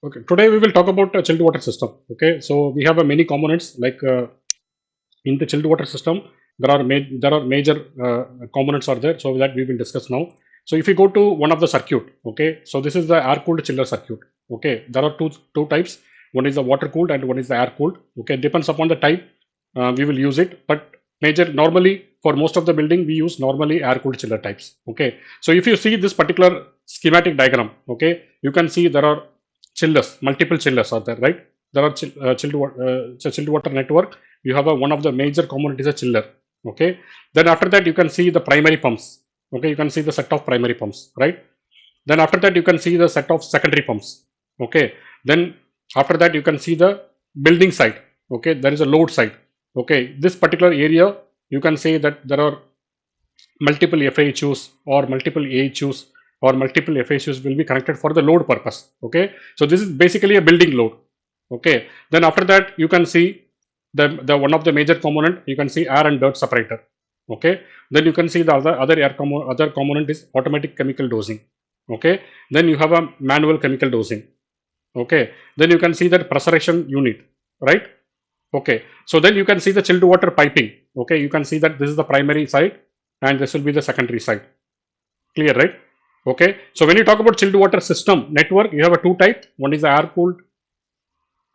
Okay, today we will talk about chilled water system. Okay, so we have many components like in the chilled water system. There are major components are there. So that we will discuss now. So if you go to one of the circuit, okay, so this is the air cooled chiller circuit. Okay, there are two types. One is the water cooled and one is the air cooled. Okay, depends upon the type we will use it, but major normally for most of the building we use normally air cooled chiller types. Okay, so if you see this particular schematic diagram, okay, you can see there are chillers, multiple chillers are there, right? There are chilled water network. You have one of the major component is a chiller. Okay, then after that you can see the primary pumps. Okay, you can see the set of primary pumps, right? Then after that you can see the set of secondary pumps. Okay, then after that you can see the building side. Okay, there is a load side. Okay, this particular area you can say that there are multiple FAHUs or multiple AHUs or multiple FAHUs will be connected for the load purpose. Okay, so this is basically a building load. Okay, then after that you can see the one of the major component, you can see air and dirt separator. Okay, then you can see the other component is automatic chemical dosing. Okay, then you have a manual chemical dosing. Okay, then you can see that pressurization unit, right? Okay, so then you can see the chilled water piping. Okay, you can see that this is the primary side and this will be the secondary side. Clear, right? Okay, so when you talk about chilled water system network, you have a two type. One is the air cooled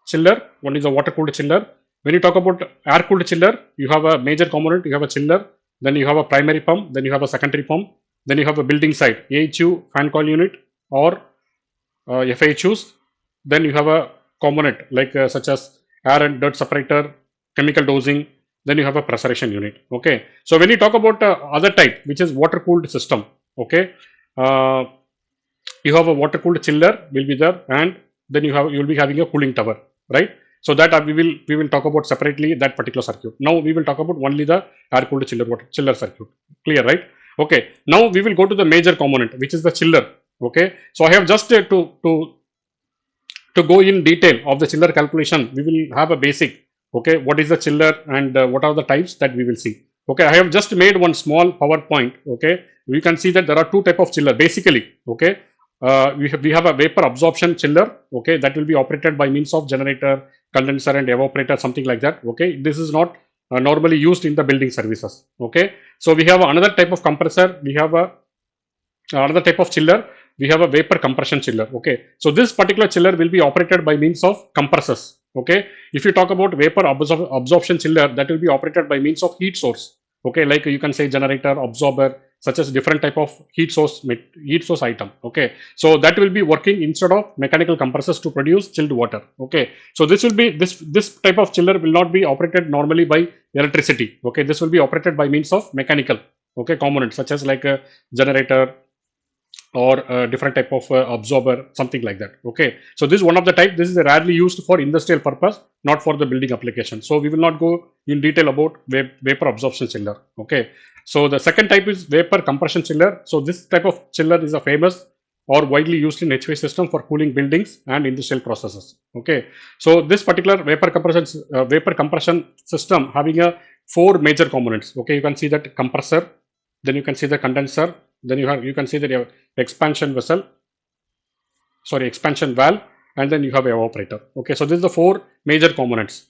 chiller, one is a water cooled chiller. When you talk about air cooled chiller, you have a major component, you have a chiller, then you have a primary pump, then you have a secondary pump, then you have a building side, AHU, fan coil unit, or FAHUs. Then you have a component like such as air and dirt separator, chemical dosing, then you have a pressurization unit. Okay, so when you talk about other type, which is water cooled system, okay, uh, you have a water cooled chiller will be there, and then you will be having a cooling tower, right? So that we will talk about separately that particular circuit. Now we will talk about only the air cooled chiller circuit. Clear, right? Okay, now we will go to the major component, which is the chiller. Okay, so I have just to go in detail of the chiller calculation, we will have a basic. Okay, what is the chiller and what are the types that we will see. Okay, I have just made one small PowerPoint. Okay, we can see that there are two type of chiller basically. Okay, we have a vapor absorption chiller. Okay, that will be operated by means of generator, condenser, and evaporator, something like that. Okay, this is not normally used in the building services. Okay, so we have another type of compressor. We have another type of chiller. We have a vapor compression chiller. Okay, so this particular chiller will be operated by means of compressors. Okay, if you talk about vapor absorption chiller, that will be operated by means of heat source. Okay, like you can say generator, absorber, such as different type of heat source item. Okay, so that will be working instead of mechanical compressors to produce chilled water. Okay, so this will be this type of chiller will not be operated normally by electricity. Okay, this will be operated by means of mechanical, okay, components such as like a generator or a different type of absorber, something like that. Okay, so this is one of the type. This is rarely used for industrial purpose, not for the building application. So we will not go in detail about vapor absorption chiller. Okay, so the second type is vapor compression chiller. So this type of chiller is a famous or widely used in HVAC system for cooling buildings and industrial processes. Okay, so this particular vapor compression system having a four major components. Okay, you can see that compressor, then you can see the condenser, then you can see that you have expansion valve, and then you have evaporator. Okay, so this is the four major components.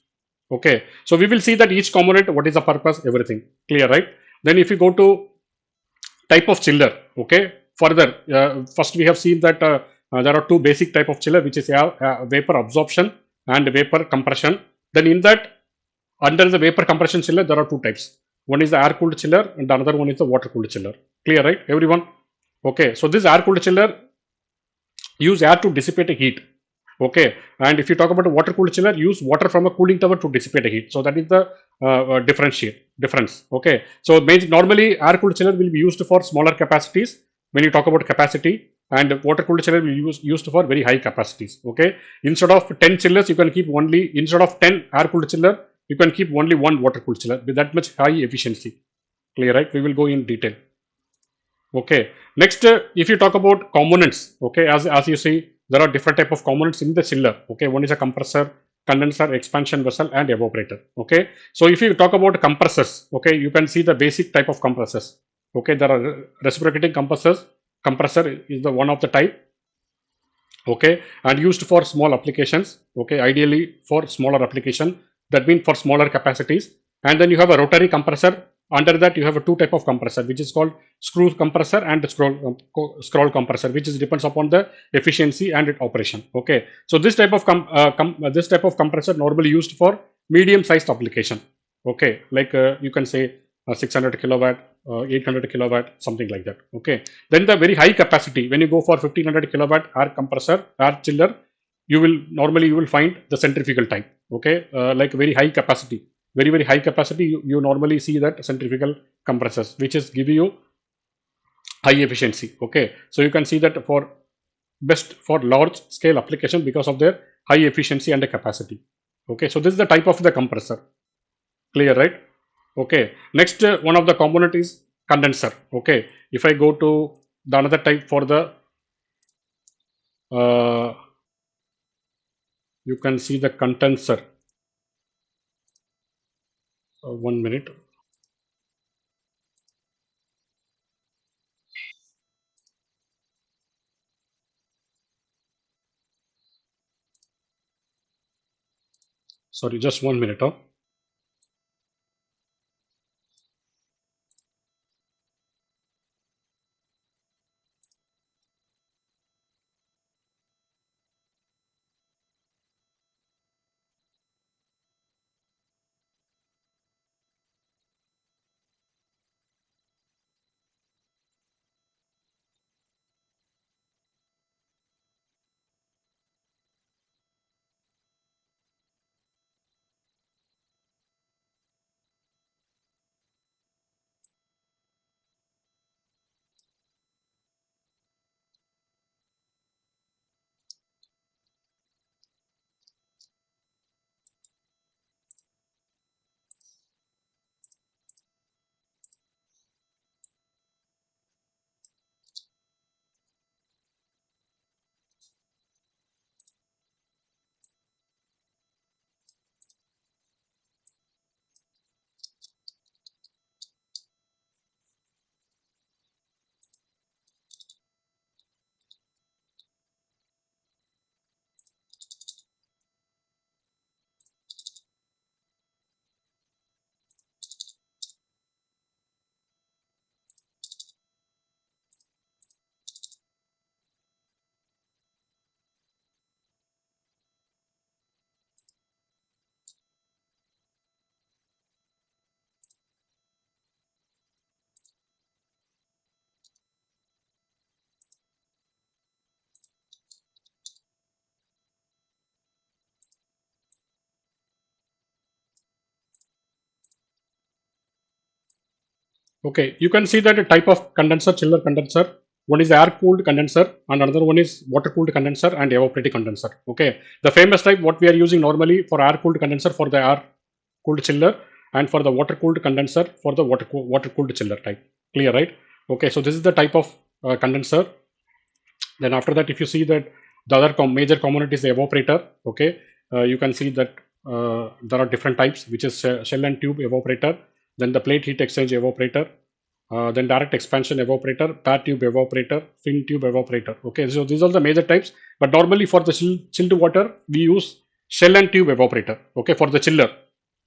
Okay, so we will see that each component, what is the purpose, everything clear, right? Then if you go to type of chiller, okay, further first we have seen that there are two basic type of chiller, which is vapor absorption and vapor compression. Then in that, under the vapor compression chiller, there are two types. One is the air cooled chiller and another one is the water cooled chiller. Clear, right, everyone? Okay, so this air cooled chiller use air to dissipate heat. Okay, and if you talk about a water cooled chiller, use water from a cooling tower to dissipate heat. So that is the difference. Okay, so normally air cooled chiller will be used for smaller capacities when you talk about capacity, and water cooled chiller will be used for very high capacities. Okay, instead of 10 chillers, you can keep only, instead of 10 air cooled chiller, you can keep only one water cooled chiller with that much high efficiency. Clear, right? We will go in detail. Okay, next if you talk about components, okay, as you see, there are different type of components in the chiller. Okay, one is a compressor, condenser, expansion vessel, and evaporator. Okay, so if you talk about compressors, okay, you can see the basic type of compressors. Okay, there are reciprocating compressors. Compressor is the one of the type. okay, and used for small applications, okay, ideally for smaller application, that means for smaller capacities. And then you have a rotary compressor. Under that you have a two type of compressor, which is called screw compressor and scroll compressor, which is depends upon the efficiency and its operation. Okay, so this type of this type of compressor normally used for medium sized application. Okay, like you can say 600 kilowatt, 800 kilowatt, something like that. Okay, then the very high capacity, when you go for 1500 kilowatt air compressor, air chiller, you will find the centrifugal type. Okay, like very high capacity, very high capacity. You normally see that centrifugal compressors, which is give you high efficiency. Okay, so you can see that for best for large scale application because of their high efficiency and the capacity. Okay, so this is the type of the compressor. Clear, right? Okay. Next, one of the component is condenser. Okay. If I go to the another type for the, uh, you can see the condenser. 1 minute. Sorry, just 1 minute. Huh? Okay, you can see that a type of condenser, chiller condenser. One is air cooled condenser, and another one is water cooled condenser and evaporative condenser. Okay, the famous type what we are using normally for air cooled condenser for the air cooled chiller, and for the water cooled condenser for the water cooled chiller type. Clear, right? Okay, so this is the type of condenser. Then after that, if you see that the other major component is the evaporator. Okay, you can see that there are different types, which is shell and tube evaporator, then the plate heat exchange evaporator, then direct expansion evaporator, pair tube evaporator, fin tube evaporator. Okay, so these are the major types. But normally for the chilled water, we use shell and tube evaporator. Okay, for the chiller.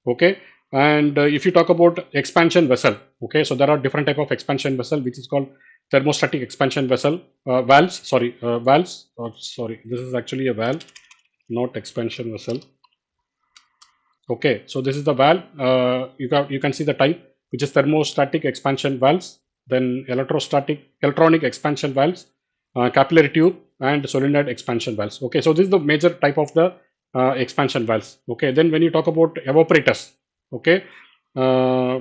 Okay, and if you talk about expansion vessel, okay, so there are different type of expansion vessel, which is called thermostatic expansion vessel, valves. Sorry, valves. Sorry, this is actually a valve, not expansion vessel. Okay, so this is the valve. You can see the type, which is thermostatic expansion valves, then electronic expansion valves, capillary tube, and solenoid expansion valves. Okay, so this is the major type of the expansion valves. Okay, then when you talk about evaporators, okay, uh,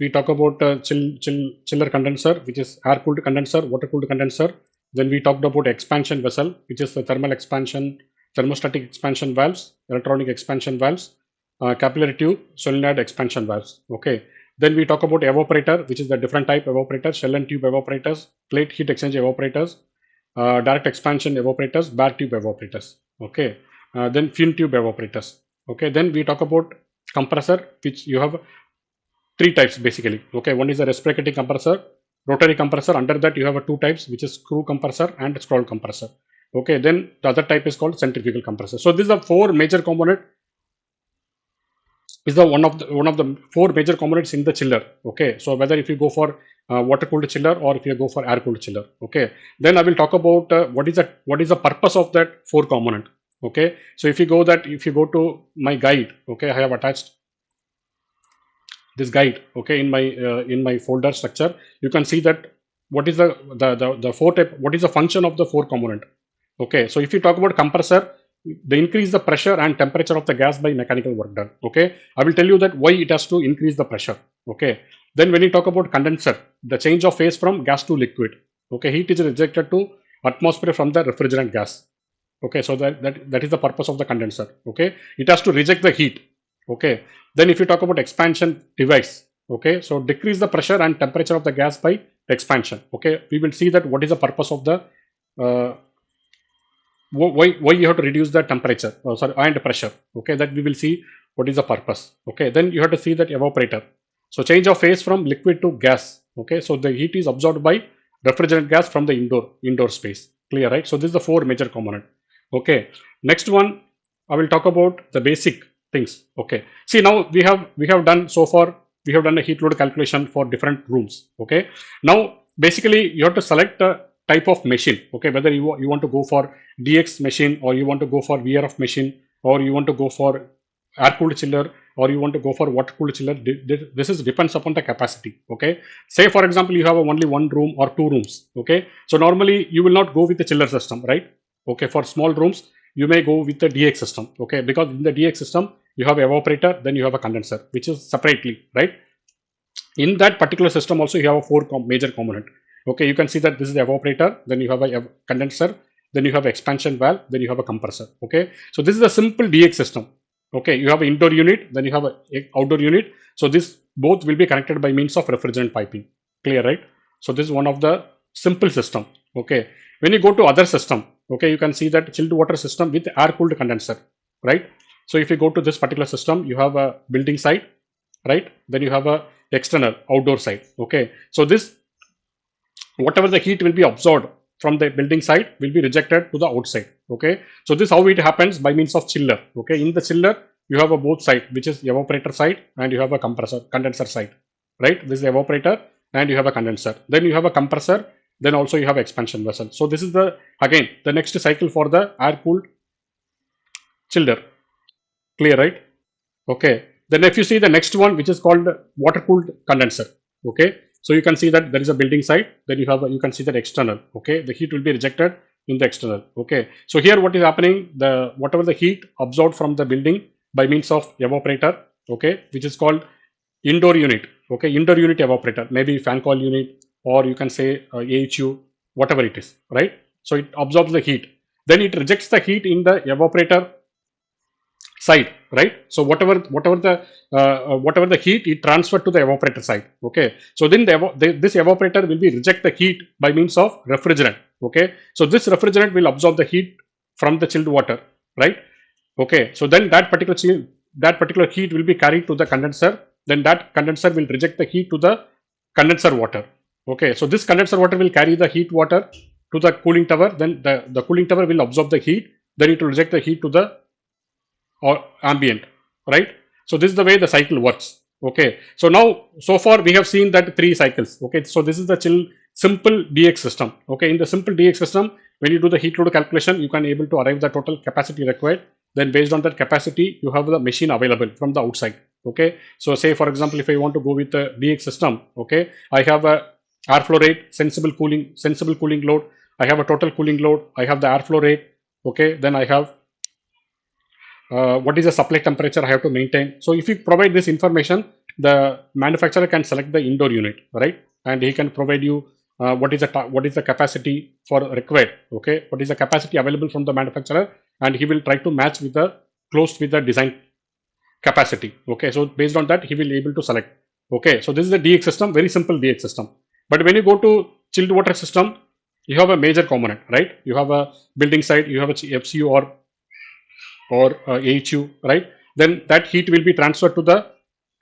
we talk about chiller condenser, which is air cooled condenser, water cooled condenser. Then we talked about expansion vessel, which is the thermal expansion, thermostatic expansion valves, electronic expansion valves, capillary tube, solenoid expansion valves. Okay. Then we talk about evaporator, which is the different type evaporator, shell and tube evaporators, plate heat exchange evaporators, direct expansion evaporators, bare tube evaporators. Okay. Then fin tube evaporators. Okay. Then we talk about compressor, which you have three types basically. Okay, one is a reciprocating compressor, rotary compressor. Under that you have two types, which is screw compressor and scroll compressor. Okay, then the other type is called centrifugal compressor. So these are four major component, is the one of the four major components in the chiller. Okay, so whether if you go for water cooled chiller or if you go for air cooled chiller. Okay, then I will talk about what is the purpose of that four component. Okay, so if you go to my guide, okay, I have attached this guide, okay, in my folder structure. You can see that what is the four type, what is the function of the four component. Okay, so if you talk about compressor, they increase the pressure and temperature of the gas by mechanical work done. Okay, I will tell you that why it has to increase the pressure. Okay, then when you talk about condenser, the change of phase from gas to liquid. Okay, heat is rejected to atmosphere from the refrigerant gas. Okay, so that is the purpose of the condenser. Okay, it has to reject the heat. Okay, then if you talk about expansion device, okay, so decrease the pressure and temperature of the gas by expansion. Okay, we will see that what is the purpose of the why you have to reduce the temperature, and pressure. Okay, that we will see what is the purpose. Okay, then you have to see that evaporator. So change of phase from liquid to gas. Okay, so the heat is absorbed by refrigerant gas from the indoor space. Clear, right? So this is the four major component. Okay, next one I will talk about the basic things. Okay, see, now we have done so far, we have done a heat load calculation for different rooms. Okay, now basically you have to select a type of machine. Okay, whether you want to go for DX machine, or you want to go for VRF machine, or you want to go for air cooled chiller, or you want to go for water cooled chiller. This is depends upon the capacity. Okay, say for example you have only one room or two rooms. Okay, so normally you will not go with the chiller system, right? Okay, for small rooms you may go with the DX system. Okay, because in the DX system you have evaporator, then you have a condenser, which is separately, right? In that particular system also you have a four major component. Okay, you can see that this is the evaporator, then you have a condenser, then you have expansion valve, then you have a compressor. Okay, so this is a simple DX system. Okay, you have an indoor unit, then you have a outdoor unit. So this both will be connected by means of refrigerant piping. Clear, right? So this is one of the simple system. Okay, when you go to other system, okay, you can see that chilled water system with air cooled condenser, right? So if you go to this particular system, you have a building side, right? Then you have a external outdoor side. Okay, so this, whatever the heat will be absorbed from the building side will be rejected to the outside. Okay, so this how it happens by means of chiller. Okay, in the chiller you have a both side, which is evaporator side, and you have a condenser side, right? This is the evaporator and you have a condenser, then you have a compressor, then also you have expansion vessel. So this is the, again, the next cycle for the air cooled chiller. Clear, right? Okay, then if you see the next one, which is called water cooled condenser. Okay, so you can see that there is a building side, then you can see that external. Okay, the heat will be rejected in the external. Okay, so here what is happening, the whatever the heat absorbed from the building by means of evaporator, okay, which is called indoor unit. Okay, indoor unit evaporator, maybe fan coil unit, or you can say AHU, whatever it is, right? So it absorbs the heat, then it rejects the heat in the evaporator side, right? So whatever the heat, it transferred to the evaporator side. Okay, so then this evaporator will be reject the heat by means of refrigerant. Okay, so this refrigerant will absorb the heat from the chilled water, right? Okay, so then that particular heat will be carried to the condenser, then that condenser will reject the heat to the condenser water. Okay, so this condenser water will carry the heat water to the cooling tower, then the cooling tower will absorb the heat, then it will reject the heat to the or ambient, right? So this is the way the cycle works. Okay, so now so far we have seen that three cycles. Okay, so this is the simple DX system. Okay, in the simple DX system, when you do the heat load calculation, you can able to arrive the total capacity required. Then based on that capacity, you have the machine available from the outside. Okay, so say for example, if I want to go with the DX system, okay, I have a airflow rate, sensible cooling load. I have a total cooling load. I have the airflow rate. Okay, then I have what is the supply temperature I have to maintain. So if you provide this information, the manufacturer can select the indoor unit, right? And he can provide you what is the capacity for required. Okay, what is the capacity available from the manufacturer, and he will try to match with the close with the design capacity. Okay, so based on that he will able to select. Okay, so this is the DX system, very simple DX system. But when you go to chilled water system, you have a major component, right? You have a building side, you have a FCU or AHU, right? Then that heat will be transferred to the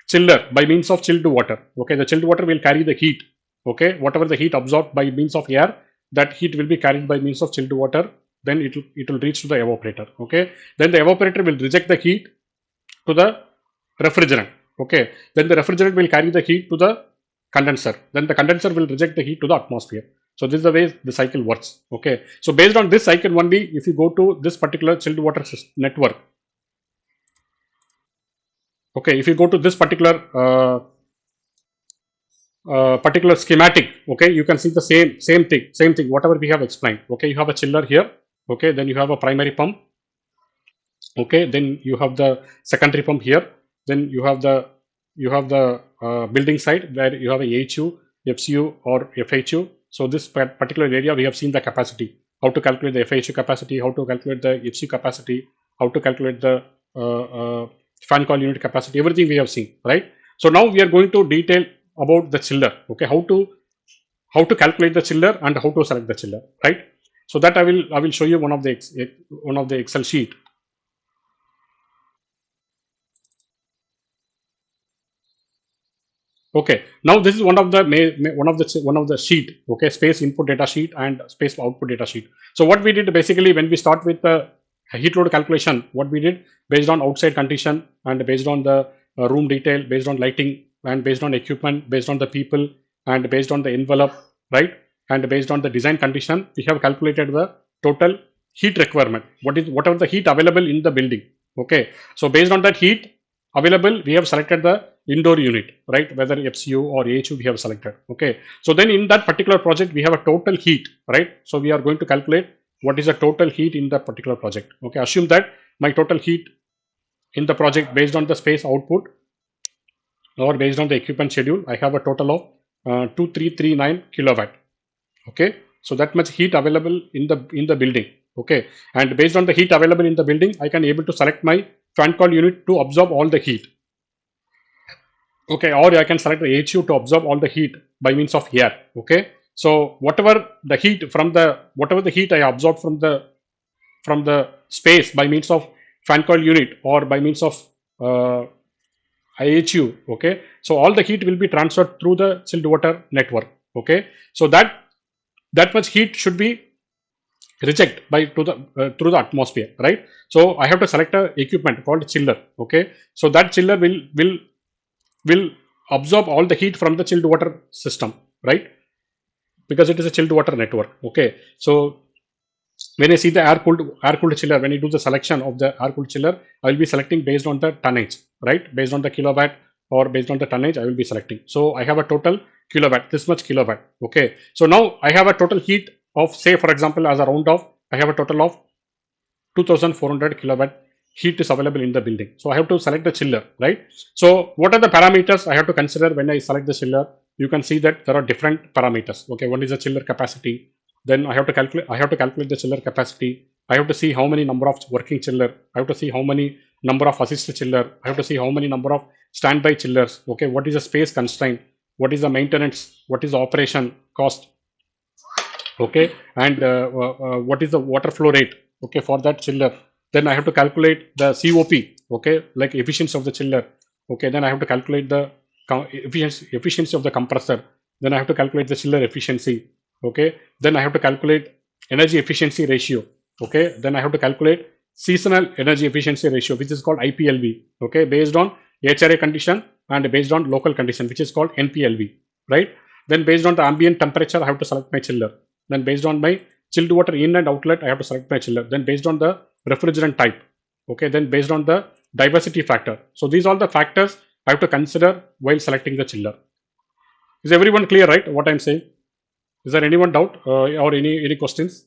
chiller by means of chilled water. Okay, the chilled water will carry the heat Okay, whatever the heat absorbed by means of air, that heat will be carried by means of chilled water. Then it will reach to the evaporator. Okay, then the evaporator will reject the heat to the refrigerant. Okay, then the refrigerant will carry the heat to the condenser. Then the condenser will reject the heat to the atmosphere. So this is the way the cycle works. Okay, so based on this cycle only, if you go to this particular chilled water network, okay, if you go to this particular schematic, okay, you can see the same thing whatever we have explained. Okay, you have a chiller here. Okay, then you have a primary pump. Okay, then you have the secondary pump here. Then you have the building side where you have a AHU, FCU or FHU. So this particular area we have seen the capacity, how to calculate the FHU capacity, how to calculate the HCU capacity, how to calculate the fan coil unit capacity, everything we have seen, right? So now we are going to detail about the chiller. Okay, how to calculate the chiller and how to select the chiller, right? So that I will show you one of the Excel sheet. Okay, now this is one of the sheet. Okay, space input data sheet and space output data sheet. So what we did basically, when we start with the heat load calculation, what we did based on outside condition and based on the room detail, based on lighting and based on equipment, based on the people and based on the envelope, right? And based on the design condition, we have calculated the total heat requirement. Whatever the heat available in the building. Okay, so based on that heat available, we have selected the indoor unit, right? Whether FCU or AHU we have selected. Okay, so then in that particular project we have a total heat, right? So we are going to calculate what is the total heat in that particular project. Okay, assume that my total heat in the project based on the space output or based on the equipment schedule, I have a total of 2339 kilowatt. Okay, so that much heat available in the building. Okay, and based on the heat available in the building, I can able to select my fan coil unit to absorb all the heat. Okay, or I can select the HU to absorb all the heat by means of air. Okay, so whatever the heat I absorb from the space by means of fan coil unit or by means of IHU. Okay, so all the heat will be transferred through the chilled water network. Okay, so that much heat should be reject by to the through the atmosphere, right? So I have to select a equipment called chiller. Okay, so that chiller will absorb all the heat from the chilled water system, right? Because it is a chilled water network. Okay, so when I see the air cooled chiller, when you do the selection of the air cooled chiller, I will be selecting based on the tonnage, right? Based on the kilowatt or based on the tonnage, I will be selecting. So I have a total kilowatt, this much kilowatt. Okay, so now I have a total heat of, say for example, as a round off, I have a total of 2400 kilowatt heat is available in the building. So I have to select the chiller, right? So what are the parameters I have to consider when I select the chiller? You can see that there are different parameters. Okay, one is the chiller capacity. Then I have to calculate the chiller capacity. I have to see how many number of working chiller. I have to see how many number of assisted chiller. I have to see how many number of standby chillers. Okay, what is the space constraint? What is the maintenance? What is the operation cost? Okay, and what is the water flow rate? Okay, for that chiller. Then I have to calculate the COP. Okay, like efficiency of the chiller. Okay, then I have to calculate the efficiency of the compressor. Then I have to calculate the chiller efficiency. Okay, then I have to calculate energy efficiency ratio. Okay, then I have to calculate seasonal energy efficiency ratio, which is called IPLV. Okay, based on HRA condition and based on local condition, which is called NPLV, right? Then based on the ambient temperature, I have to select my chiller. Then based on my chilled water in and outlet, I have to select my chiller. Then based on the refrigerant type, okay, then based on the diversity factor. So these are the factors I have to consider while selecting the chiller. Is everyone clear, right? What I'm saying? Is there anyone doubt or any questions?